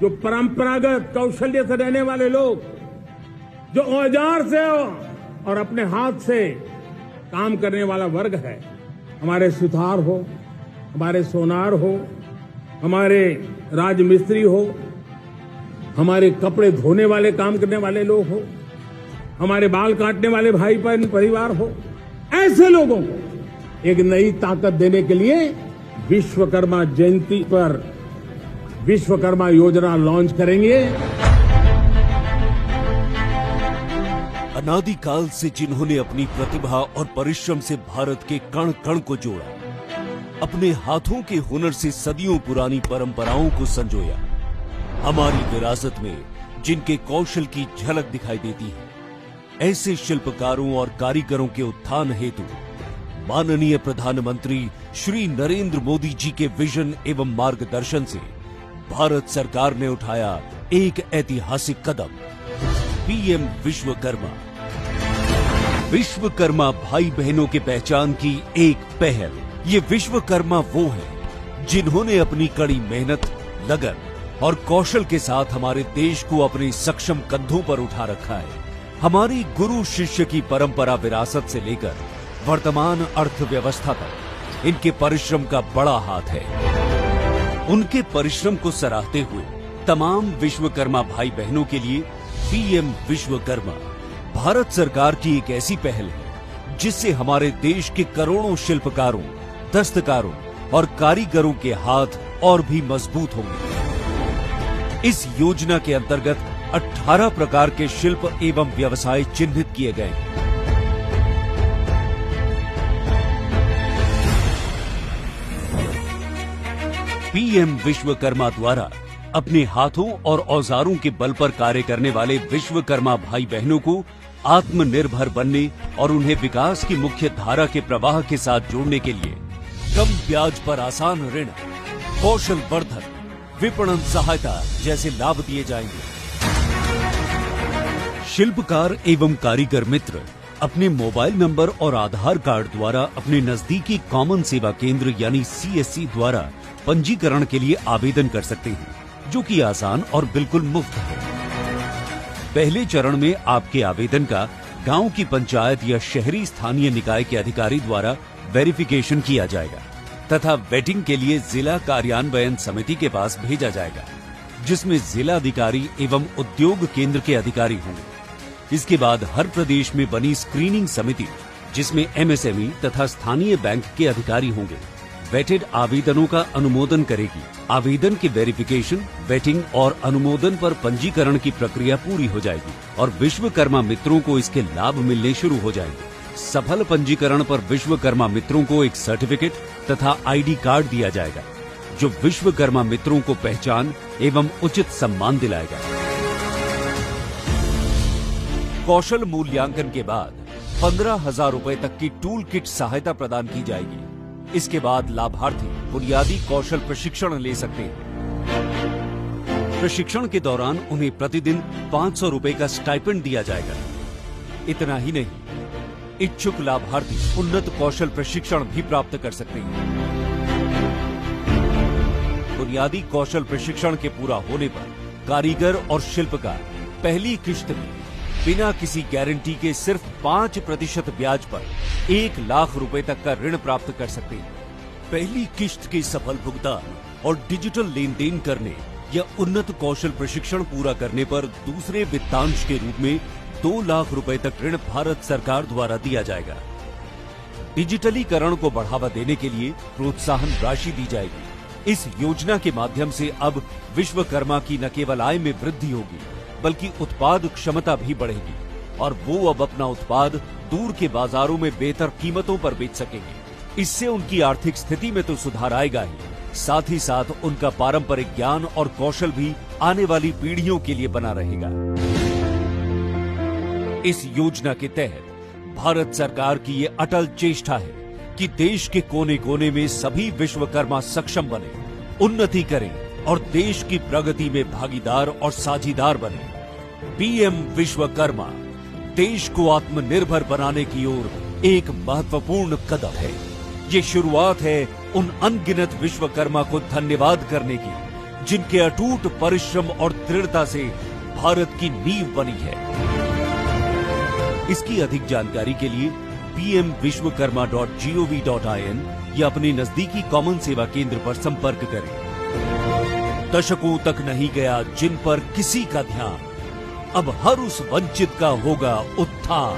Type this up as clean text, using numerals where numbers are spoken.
जो परंपरागत कौशल्य से रहने वाले लोग, जो औजार से और अपने हाथ से काम करने वाला वर्ग है, हमारे सुथार हो, हमारे सोनार हो, हमारे राजमिस्त्री हो, हमारे कपड़े धोने वाले काम करने वाले लोग हो, हमारे बाल काटने वाले भाई बहन परिवार हो, ऐसे लोगों को एक नई ताकत देने के लिए विश्वकर्मा जयंती पर विश्वकर्मा योजना लॉन्च करेंगे। अनादिकाल से जिन्होंने अपनी प्रतिभा और परिश्रम से भारत के कण कण को जोड़ा, अपने हाथों के हुनर से सदियों पुरानी परंपराओं को संजोया, हमारी विरासत में जिनके कौशल की झलक दिखाई देती है, ऐसे शिल्पकारों और कारीगरों के उत्थान हेतु माननीय प्रधानमंत्री श्री नरेंद्र मोदी जी के विजन एवं मार्गदर्शन से भारत सरकार ने उठाया एक ऐतिहासिक कदम, पीएम विश्वकर्मा। विश्वकर्मा भाई बहनों के पहचान की एक पहल। ये विश्वकर्मा वो हैं जिन्होंने अपनी कड़ी मेहनत, लगन और कौशल के साथ हमारे देश को अपने सक्षम कंधों पर उठा रखा है। हमारी गुरु शिष्य की परंपरा विरासत से लेकर वर्तमान अर्थव्यवस्था तक इनके परिश्रम का बड़ा हाथ है। उनके परिश्रम को सराहते हुए तमाम विश्वकर्मा भाई बहनों के लिए पीएम विश्वकर्मा भारत सरकार की एक ऐसी पहल है जिससे हमारे देश के करोड़ों शिल्पकारों, दस्तकारों और कारीगरों के हाथ और भी मजबूत होंगे। इस योजना के अंतर्गत 18 प्रकार के शिल्प एवं व्यवसाय चिन्हित किए गए हैं। पीएम विश्वकर्मा द्वारा अपने हाथों और औजारों के बल पर कार्य करने वाले विश्वकर्मा भाई बहनों को आत्मनिर्भर बनने और उन्हें विकास की मुख्य धारा के प्रवाह के साथ जोड़ने के लिए कम ब्याज पर आसान ऋण, कौशल वर्धन, विपणन सहायता जैसे लाभ दिए जाएंगे। शिल्पकार एवं कारीगर मित्र अपने मोबाइल नंबर और आधार कार्ड द्वारा अपने नजदीकी कॉमन सेवा केंद्र यानी सीएससी द्वारा पंजीकरण के लिए आवेदन कर सकते हैं, जो कि आसान और बिल्कुल मुफ्त है। पहले चरण में आपके आवेदन का गांव की पंचायत या शहरी स्थानीय निकाय के अधिकारी द्वारा वेरिफिकेशन किया जाएगा तथा वेटिंग के लिए जिला कार्यान्वयन समिति के पास भेजा जाएगा, जिसमें जिला अधिकारी एवं उद्योग केंद्र के अधिकारी होंगे। इसके बाद हर प्रदेश में बनी स्क्रीनिंग समिति, जिसमें एमएसएमई तथा स्थानीय बैंक के अधिकारी होंगे, वेटेड आवेदनों का अनुमोदन करेगी। आवेदन के वेरिफिकेशन, वेटिंग और अनुमोदन पर पंजीकरण की प्रक्रिया पूरी हो जाएगी और विश्वकर्मा मित्रों को इसके लाभ मिलने शुरू हो जाएंगे। सफल पंजीकरण पर विश्वकर्मा मित्रों को एक सर्टिफिकेट तथा आईडी कार्ड दिया जाएगा, जो विश्वकर्मा मित्रों को पहचान एवं उचित सम्मान दिलाएगा। कौशल मूल्यांकन के बाद 15,000 रुपए तक की टूल किट सहायता प्रदान की जाएगी। इसके बाद लाभार्थी बुनियादी कौशल प्रशिक्षण ले सकते हैं। प्रशिक्षण के दौरान उन्हें प्रतिदिन 500 रुपए का स्टाइपेंड दिया जाएगा। इतना ही नहीं, इच्छुक लाभार्थी उन्नत कौशल प्रशिक्षण भी प्राप्त कर सकते हैं। बुनियादी कौशल प्रशिक्षण के पूरा होने पर कारीगर और शिल्पकार पहली किश्त में बिना किसी गारंटी के सिर्फ 5% ब्याज पर 1 लाख रुपए तक का ऋण प्राप्त कर सकते हैं। पहली किश्त के सफल भुगतान और डिजिटल लेन देन करने या उन्नत कौशल प्रशिक्षण पूरा करने पर दूसरे वित्तांश के रूप में 2 लाख रुपए तक ऋण भारत सरकार द्वारा दिया जाएगा। डिजिटलीकरण को बढ़ावा देने के लिए प्रोत्साहन राशि दी जाएगी। इस योजना के माध्यम से अब विश्वकर्मा की न केवल आय में वृद्धि होगी, बल्कि उत्पाद क्षमता भी बढ़ेगी और वो अब अपना उत्पाद दूर के बाजारों में बेहतर कीमतों पर बेच सकेंगे। इससे उनकी आर्थिक स्थिति में तो सुधार आएगा ही, साथ ही साथ उनका पारंपरिक ज्ञान और कौशल भी आने वाली पीढ़ियों के लिए बना रहेगा। इस योजना के तहत भारत सरकार की ये अटल चेष्टा है कि देश के कोने कोने में सभी विश्वकर्मा सक्षम बने, उन्नति करें और देश की प्रगति में भागीदार और साझीदार बने। पीएम विश्वकर्मा देश को आत्मनिर्भर बनाने की ओर एक महत्वपूर्ण कदम है। ये शुरुआत है उन अनगिनत विश्वकर्मा को धन्यवाद करने की, जिनके अटूट परिश्रम और दृढ़ता से भारत की नींव बनी है। इसकी अधिक जानकारी के लिए pmvishwakarma.gov.in या अपने नजदीकी कॉमन सेवा केंद्र पर संपर्क करें। दशकों तक नहीं गया जिन पर किसी का ध्यान, अब हर उस वंचित का होगा उत्थान।